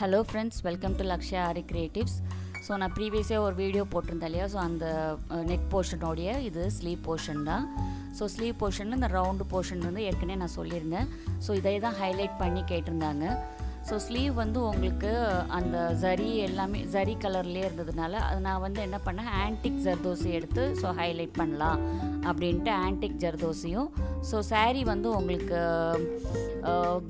Hello friends, welcome to Lakshmi Aari Creatives. So நான் ப்ரீவியஸாக ஒரு வீடியோ போட்டிருந்தேன் இல்லையா. ஸோ அந்த நெக் போர்ஷனோடைய இது ஸ்லீவ் போர்ஷன் தான். ஸோ ஸ்லீவ் போர்ஷனில் இந்த ரவுண்டு போர்ஷன் வந்து ஏற்கனவே நான் சொல்லியிருந்தேன். ஸோ இதை தான் ஹைலைட் பண்ணி கேட்டிருந்தாங்க. ஸோ ஸ்லீவ் வந்து உங்களுக்கு அந்த ஜரி எல்லாமே ஜரி கலர்லேயே இருந்ததுனால அது நான் வந்து என்ன பண்ணேன், ஆன்டிக் ஜர்தோசி எடுத்து ஸோ ஹைலைட் பண்ணலாம் அப்படின்ட்டு ஆன்டிக் ஜர்தோசியும், ஸோ சாரீ வந்து உங்களுக்கு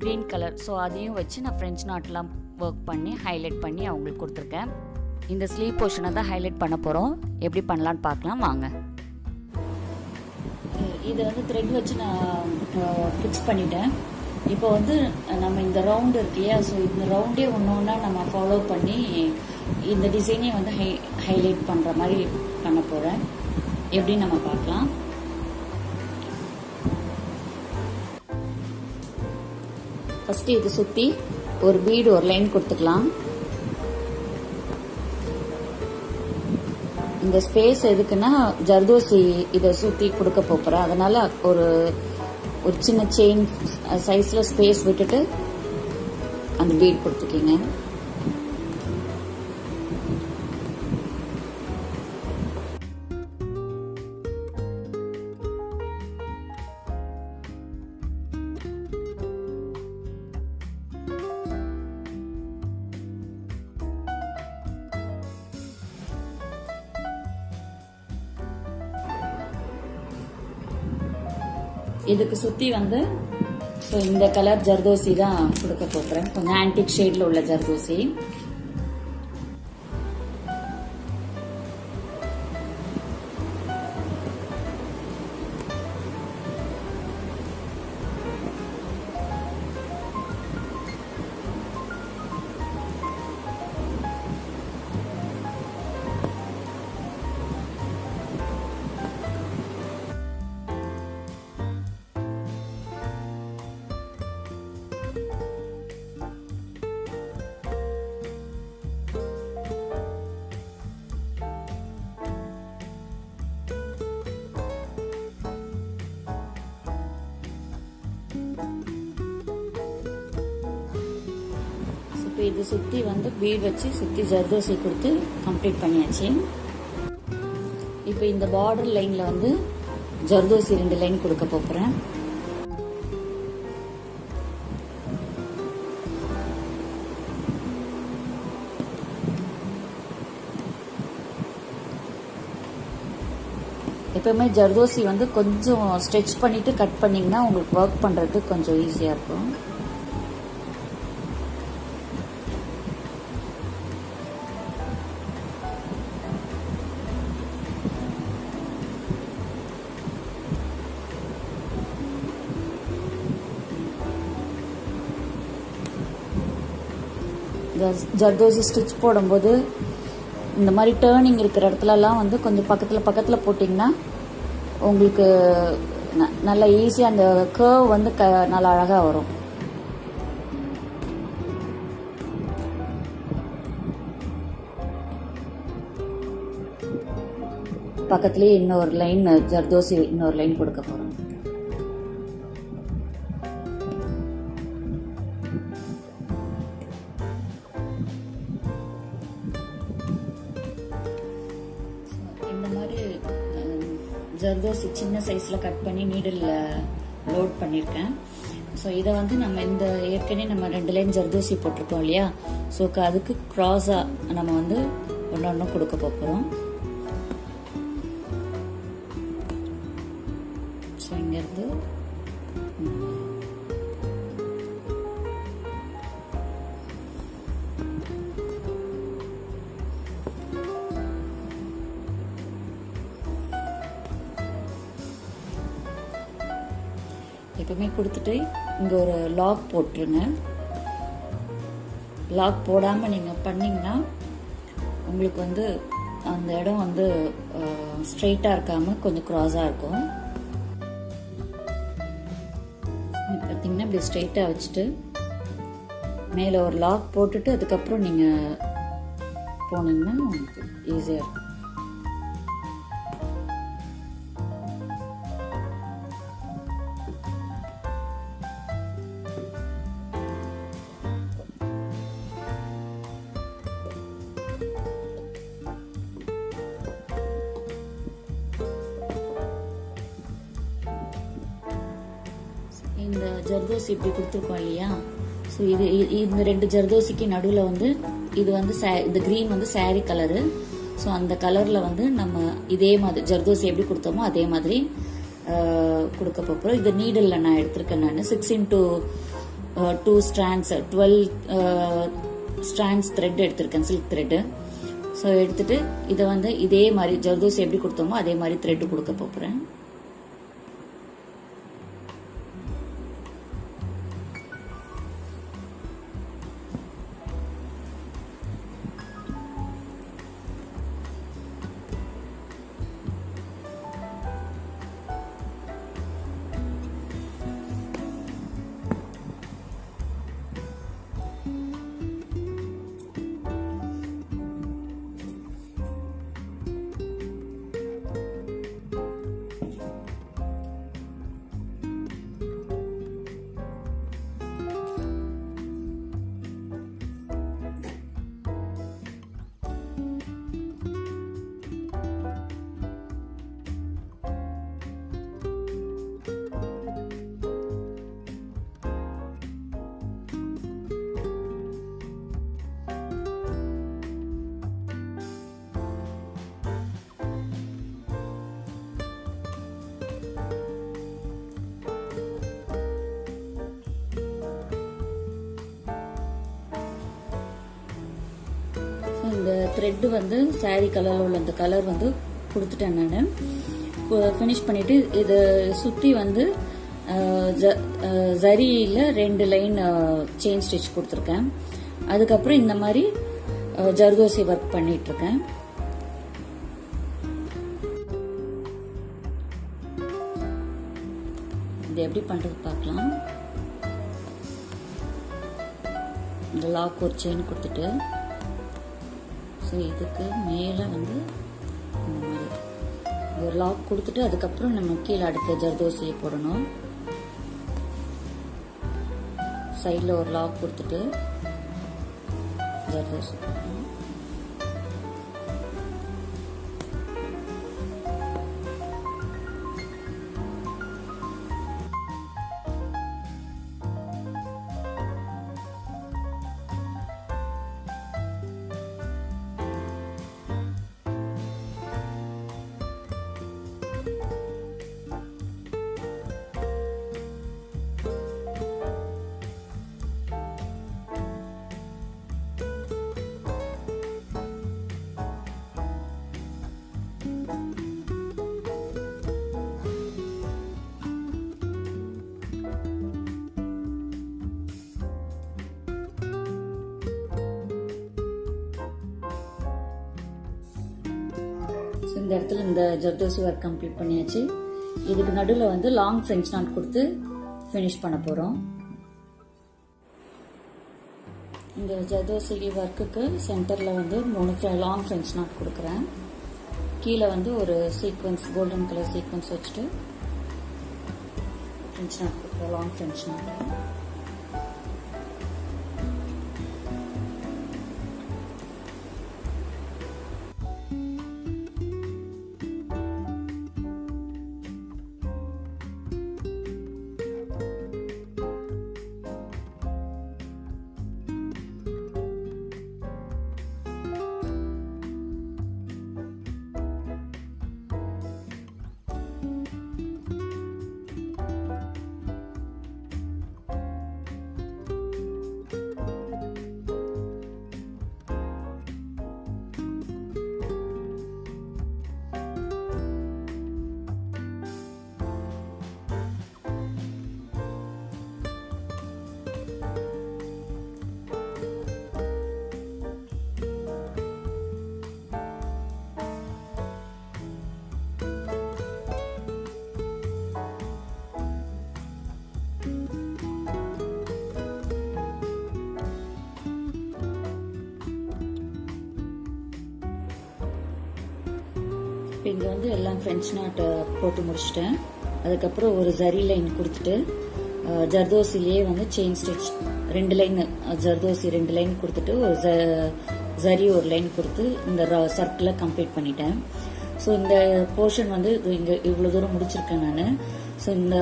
க்ரீன் கலர், ஸோ அதையும் வச்சு நான் ஃப்ரெஞ்ச் நாட்லாம் ஒர்க் பண்ணி ஹைலைட் பண்ணி அவங்களுக்கு கொடுத்துருக்கேன். இந்த ஸ்லீவ் போர்ஷனை தான் ஹைலைட் பண்ண போகிறோம். எப்படி பண்ணலான்னு பார்க்கலாம் வாங்க. இதை வந்து த்ரெட் வச்சு நான் ஃபிக்ஸ் பண்ணிட்டேன். இப்போ வந்து நம்ம இந்த ரவுண்டு இருக்கு இல்லையா, ஸோ இந்த ரவுண்டே ஒன்று ஒன்றா நம்ம ஃபாலோ பண்ணி இந்த டிசைனே வந்து ஹைலைட் பண்ணுற மாதிரி பண்ண போகிறேன். எப்படின்னு நம்ம பார்க்கலாம். ஃபஸ்ட்டு இது சுற்றி ஒரு பீடு ஒரு லைன் கொடுத்துக்கலாம். இந்த ஸ்பேஸ் எதுக்குன்னா ஜர்தோசி இதை சுற்றி கொடுக்க போகிறேன். அதனால் ஒரு சின்ன செயின் சைஸில் ஸ்பேஸ் விட்டுட்டு அந்த பீட் கொடுத்துக்கிங்க. இதுக்கு சுற்றி வந்து ஸோ இந்த கலர் ஜர்தோசி தான் கொடுக்க போகிறேன். கொஞ்சம் ஆன்டிக் ஷேடில் உள்ள ஜர்தோசி. இது சுற்றி வந்து பீட் வச்சு சுற்றி ஜர்தோசி கொடுத்து கம்ப்ளீட் பண்ணியாச்சு. இப்போ இந்த பார்டர் லைனில் வந்து ஜர்தோசி 2 லைன் கொடுக்க போகிறேன். எப்பவுமே ஜர்தோசி வந்து கொஞ்சம் ஸ்ட்ரெச் பண்ணிட்டு கட் பண்ணிங்கன்னா உங்களுக்கு ஒர்க் பண்ணுறதுக்கு கொஞ்சம் ஈஸியாக இருக்கும். ஜர்தோசி ஸ்டிச் போடும்போது இந்த மாதிரி டேர்னிங் இருக்கிற இடத்துலலாம் வந்து கொஞ்சம் பக்கத்தில் போட்டிங்கன்னா உங்களுக்கு நல்லா ஈஸியாக அந்த கர்வ் வந்து நல்லா அழகாக வரும். பக்கத்துலேயே இன்னொரு லைன் ஜர்தோசி இன்னொரு லைன் கொடுக்க போகிறோம். ஜர்தோசி சின்ன சைஸில் கட் பண்ணி நீடில் லோட் பண்ணியிருக்கேன். ஸோ இதை வந்து நம்ம இந்த ஏற்கனவே நம்ம 2 லைன் ஜர்தோசி போட்டிருக்கோம் இல்லையா, ஸோ அதுக்கு க்ராஸாக நம்ம வந்து ஒன்று கொடுக்க போகிறோம். ஸோ இங்கேருந்து எப்பவுமே கொடுத்துட்டு இங்கே ஒரு லாக் போட்டுருங்க. லாக் போடாமல் நீங்கள் பண்ணிங்கன்னா உங்களுக்கு வந்து அந்த இடம் வந்து ஸ்ட்ரெயிட்டாக இருக்காமல் கொஞ்சம் க்ராஸாக இருக்கும். பார்த்தீங்கன்னா இப்படி ஸ்ட்ரெயிட்டாக வச்சுட்டு மேலே ஒரு லாக் போட்டுட்டு அதுக்கப்புறம் நீங்கள் போனீங்கன்னா உங்களுக்கு ஈஸியாக இருக்கும். இந்த ஜர்தோசி இப்படி கொடுத்துருக்கோம் இல்லையா, ஸோ இது இந்த 2 ஜர்தோசிக்கு நடுவில் வந்து இது வந்து இந்த க்ரீன் வந்து சாரீ கலரு. ஸோ அந்த கலரில் வந்து நம்ம இதே மாதிரி ஜர்தோசி எப்படி கொடுத்தோமோ அதே மாதிரி கொடுக்க போகிறோம். இது நீடலில் நான் எடுத்திருக்கேன். நான் 6x2 strands 12 strands த்ரெட் எடுத்திருக்கேன், சில்க் த்ரெட்டு. ஸோ எடுத்துட்டு இதை வந்து இதே மாதிரி ஜர்தோசி எப்படி கொடுத்தோமோ அதே மாதிரி த்ரெட்டு கொடுக்க போகிறேன். இந்த த்ரெட்டு வந்து சாரீ கலரில் உள்ள அந்த கலர் வந்து கொடுத்துட்டேன். நான் ஃபினிஷ் பண்ணிவிட்டு இதை சுற்றி வந்து ஜரியில் 2 லைன் செயின் ஸ்டிச் கொடுத்துருக்கேன். அதுக்கப்புறம் இந்த மாதிரி ஜர்தோசி ஒர்க் பண்ணிகிட்ருக்கேன். இது எப்படி பண்ணுறது பார்க்கலாம். இந்த லாக் ஒரு செயின் கொடுத்துட்டு ஸோ இதுக்கு மேலே வந்து இந்த மாதிரி ஒரு லாக் கொடுத்துட்டு அதுக்கப்புறம் நம்ம கீழே அடுத்த ஜர்தோசியை போடணும். சைடில் ஒரு லாக் கொடுத்துட்டு ஜர்தோசி போடணும். இந்த இடத்துல இந்த ஜர்தோசி ஒர்க் கம்ப்ளீட் பண்ணியாச்சு. இதுக்கு நடுவில் வந்து லாங் ஃப்ரெஞ்ச் நாட் கொடுத்து ஃபினிஷ் பண்ண போகிறோம். இந்த ஜர்தோசி ஒர்க்குக்கு சென்டரில் வந்து 3 லாங் ஃப்ரெஞ்ச் நாட் கொடுக்குறேன். கீழே வந்து ஒரு சீக்வன்ஸ் கோல்டன் கலர் சீக்வன்ஸ் வச்சுட்டு ஃப்ரெஞ்ச் நாட் கொடுக்குறேன், லாங் ஃப்ரெஞ்ச் நாட். இப்போ இங்கே வந்து எல்லாம் ஃப்ரெஞ்ச் நாட்டை போட்டு முடிச்சிட்டேன். அதுக்கப்புறம் ஒரு ஜரி லைன் கொடுத்துட்டு ஜர்தோசிலேயே வந்து chain stitch 2 line zardozi 2 line கொடுத்துட்டு ஒரு ஜரி ஒரு லைன் கொடுத்து இந்த சர்க்கிளை கம்ப்ளீட் பண்ணிட்டேன். ஸோ இந்த போர்ஷன் வந்து இங்கே இவ்வளோ தூரம் முடிச்சிருக்கேன் நான். ஸோ இந்த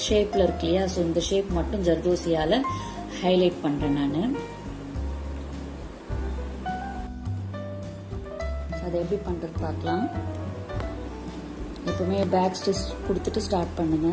ஷேப்பில் இருக்கு இல்லையா, ஸோ இந்த ஷேப் மட்டும் ஜர்தோசியால் ஹைலைட் பண்ணுறேன் நான். அதை எப்படி பண்ணுறது பார்க்கலாம். எப்பவுமே பேக் ஸ்டிச் கொடுத்துட்டு ஸ்டார்ட் பண்ணுங்க.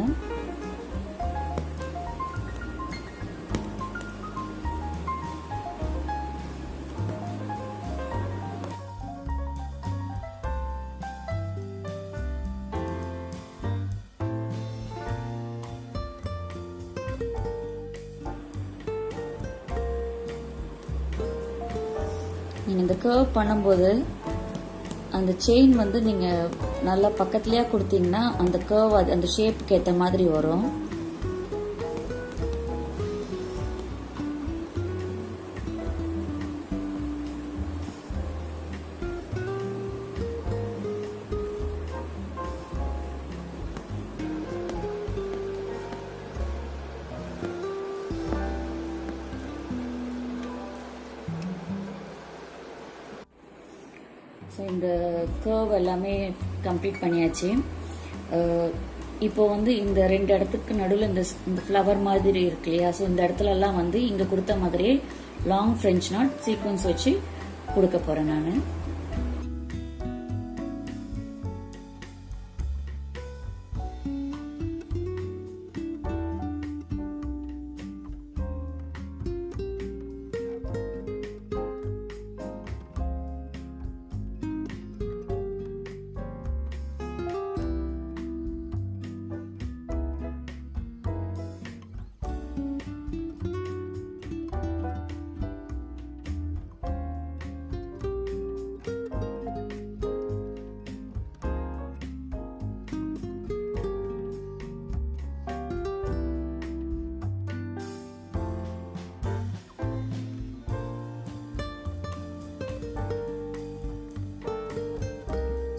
நீங்கள் இந்த கர்வ் பண்ணும்போது அந்த செயின் வந்து நீங்கள் நல்லா பக்கத்துலேயே கொடுத்தீங்கன்னா அந்த கர்வ் அந்த ஷேப்புக்கு ஏற்ற மாதிரி வரும். ஸோ இந்த கர்வ் எல்லாமே கம்ப்ளீட் பண்ணியாச்சு. இப்போ வந்து இந்த 2 இடத்துக்கு நடுவில் இந்த ஃப்ளவர் மாதிரி இருக்கு இல்லையா, ஸோ இந்த இடத்துலலாம் வந்து இங்கே கொடுத்த மாதிரியே லாங் ஃப்ரெஞ்ச் நாட் சீக்வன்ஸ் வச்சு கொடுக்க போகிறேன் நான்.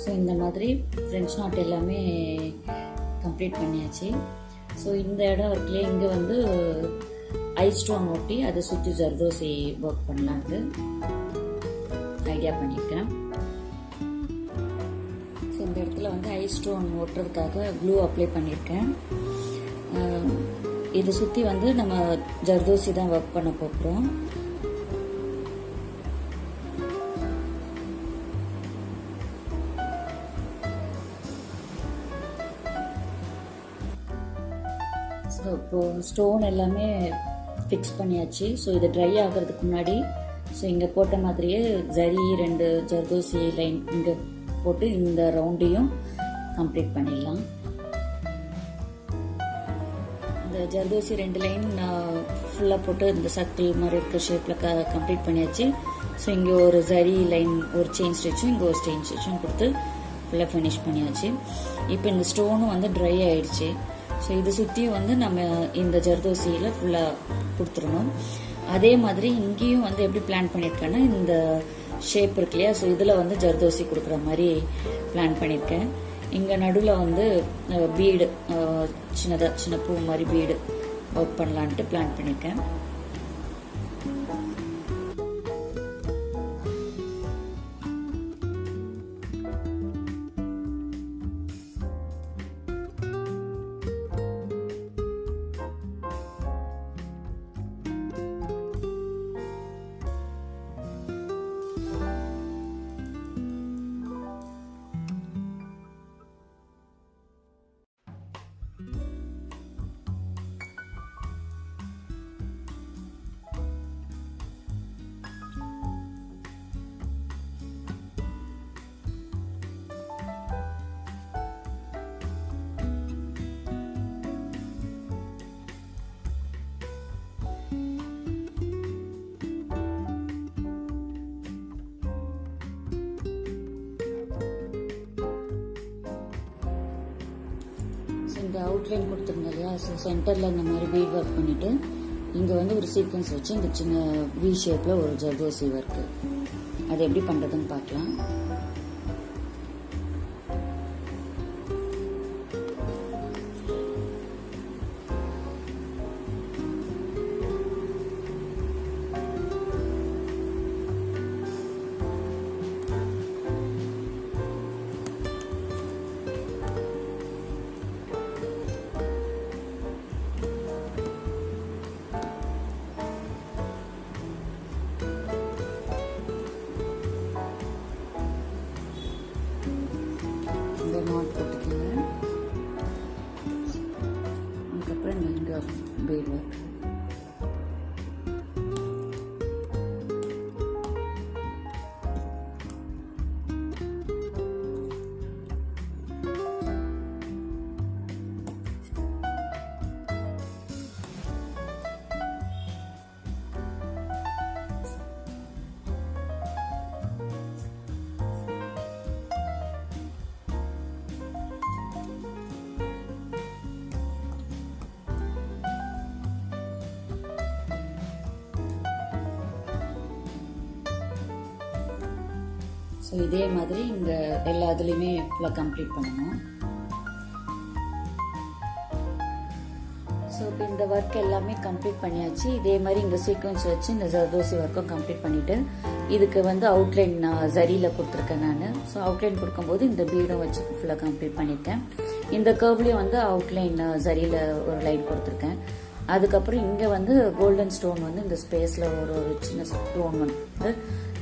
ஸோ இந்த மாதிரி ஃப்ரெஞ்ச் நாட் எல்லாமே கம்ப்ளீட் பண்ணியாச்சு. ஸோ இந்த இடம் இருக்குல்லையே, இங்கே வந்து ஐ ஸ்டோன் ஒட்டி அதை சுற்றி ஜர்தோசி ஒர்க் பண்ணலான்ட்டு ஐடியா பண்ணியிருக்கேன். ஸோ இந்த இடத்துல வந்து ஐ ஸ்டோன் ஒட்டுறதுக்காக க்ளூ அப்ளை பண்ணியிருக்கேன். இதை சுற்றி வந்து நம்ம ஜர்தோசி தான் ஒர்க் பண்ண போகிறோம். ஸோ இப்போது ஸ்டோன் எல்லாமே ஃபிக்ஸ் பண்ணியாச்சு. ஸோ இது ட்ரை ஆகிறதுக்கு முன்னாடி ஸோ இங்கே போட்ட மாதிரியே ஜரி 2 ஜர்தோசி லைன் இங்கே போட்டு இந்த ரவுண்டையும் கம்ப்ளீட் பண்ணிடலாம். இந்த ஜர்தோசி 2 லைன் ஃபுல்லாக போட்டு இந்த சர்க்கிள் மாதிரி இருக்க ஷேப்பில் கம்ப்ளீட் பண்ணியாச்சு. ஸோ இங்கே ஒரு ஜரி லைன் ஒரு செயின் ஸ்டிச்சும் இங்கே ஒரு செயின் ஸ்டிச்சும் கொடுத்து ஃபுல்லாக ஃபினிஷ் பண்ணியாச்சு. இப்போ இந்த ஸ்டோனும் வந்து ட்ரை ஆயிடுச்சு. ஸோ இது சுற்றியும் வந்து நம்ம இந்த ஜர்தோசியில் ஃபுல்லாக கொடுத்துடணும். அதே மாதிரி இங்கேயும் வந்து எப்படி பிளான் பண்ணியிருக்கேன்னா, இந்த ஷேப் இருக்கு இல்லையா, ஸோ இதில் வந்து ஜர்தோசி கொடுக்குற மாதிரி பிளான் பண்ணியிருக்கேன். இங்கே நடுவில் வந்து பீடு சின்ன பூ மாதிரி பீடு ஒர்க் பண்ணலான்ட்டு பிளான் பண்ணியிருக்கேன். இந்த அவுட்லைன் கொடுத்துருந்தேன் இல்லையா, ஸோ சென்டரில் இந்த மாதிரி பீட் ஒர்க் பண்ணிவிட்டு இங்கே வந்து ஒரு சீக்வன்ஸ் வச்சு இந்த சின்ன வி ஷேப்பில் ஒரு ஜர்தோசி ஒர்க்கு. அது எப்படி பண்ணுறதுன்னு பார்க்கலாம். bead work. ஸோ இதே மாதிரி இந்த எல்லா இதுலேயுமே ஃபுல்லாக கம்ப்ளீட் பண்ணணும். ஸோ இப்போ இந்த ஒர்க் எல்லாமே கம்ப்ளீட் பண்ணியாச்சு. இதே மாதிரி இங்கே சீக்வன்ஸ் வச்சு இந்த ஜர்தோசி ஒர்க்கும் கம்ப்ளீட் பண்ணிவிட்டு இதுக்கு வந்து அவுட்லைன் ஜரியில் கொடுத்துருக்கேன் நான். ஸோ அவுட்லைன் கொடுக்கும்போது இந்த பீடும் வச்சு ஃபுல்லாக கம்ப்ளீட் பண்ணியிருக்கேன். இந்த கர்வ்லேயும் வந்து அவுட்லைன் ஜரியில் ஒரு லைன் கொடுத்துருக்கேன். அதுக்கப்புறம் இங்கே வந்து கோல்டன் ஸ்டோன் வந்து இந்த ஸ்பேஸில் ஒரு சின்ன ஸ்டோன் வந்து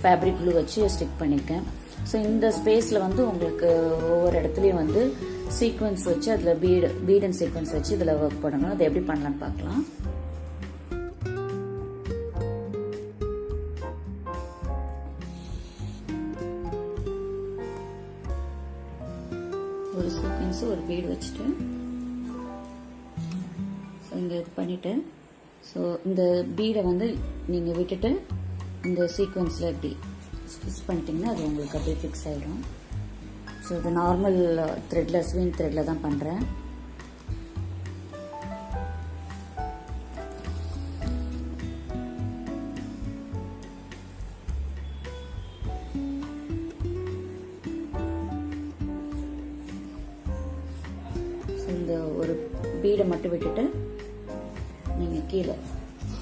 ஃபேப்ரிக் க்ளூ வச்சு ஸ்டிக் பண்ணியிருக்கேன். ஸோ இந்த ஸ்பேஸில் வந்து உங்களுக்கு ஒவ்வொரு இடத்துலையும் வந்து சீக்வன்ஸ் வச்சு அதில் பீட் அண்ட் சீக்வன்ஸ் வச்சு இதில் ஒர்க் பண்ணணும். அதை எப்படி பண்ணலான்னு பார்க்கலாம். ஒரு சீக்வன்ஸ் ஒரு பீட் வச்சுட்டு ஸோ இங்கே இது பண்ணிவிட்டு ஸோ இந்த பீடை வந்து நீங்கள் விட்டுட்டு இந்த சீக்வன்ஸில் எப்படி ஸ்டிச் பண்ணிட்டீங்கன்னா அது உங்களுக்கு அப்படியே ஃபிக்ஸ் ஆகிடும். ஸோ இது நார்மல் த்ரெட்டில் ஸ்விங் த்ரெட்டில் தான் பண்ணுறேன். ஸோ இந்த ஒரு பீடை மட்டும் விட்டுட்டு நீங்கள் கீழே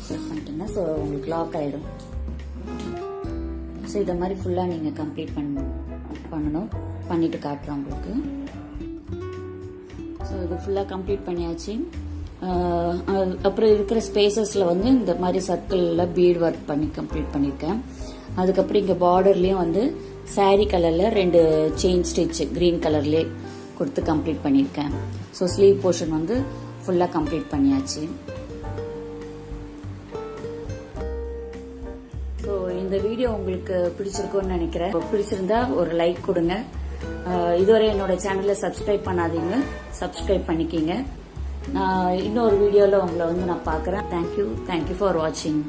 செட் பண்ணிட்டீங்கன்னா ஸோ உங்களுக்கு லாக் ஆகிடும். ஸோ இதை மாதிரி ஃபுல்லாக நீங்கள் கம்ப்ளீட் பண்ணணும். பண்ணிவிட்டு காட்டுறோம் உங்களுக்கு. ஸோ இது ஃபுல்லாக கம்ப்ளீட் பண்ணியாச்சு. அப்புறம் இருக்கிற ஸ்பேசஸில் வந்து இந்த மாதிரி சர்க்கிளில் பீட் ஒர்க் பண்ணி கம்ப்ளீட் பண்ணியிருக்கேன். அதுக்கப்புறம் இங்கே பார்டர்லேயும் வந்து சாரீ கலரில் 2 செயின் ஸ்டிச் க்ரீன் கலர்லேயே கொடுத்து கம்ப்ளீட் பண்ணியிருக்கேன். ஸோ ஸ்லீவ் போர்ஷன் வந்து ஃபுல்லாக கம்ப்ளீட் பண்ணியாச்சு. ஸோ இந்த வீடியோ உங்களுக்கு பிடிச்சிருக்கும்னு நினைக்கிறேன். பிடிச்சிருந்தா ஒரு லைக் கொடுங்க. இதுவரை என்னோட சேனலை சப்ஸ்கிரைப் பண்ணாதீங்க, சப்ஸ்கிரைப் பண்ணிக்கிங்க. இன்னொரு வீடியோவில் உங்களை வந்து நான் பார்க்குறேன். தேங்க்யூ ஃபார் வாட்சிங்.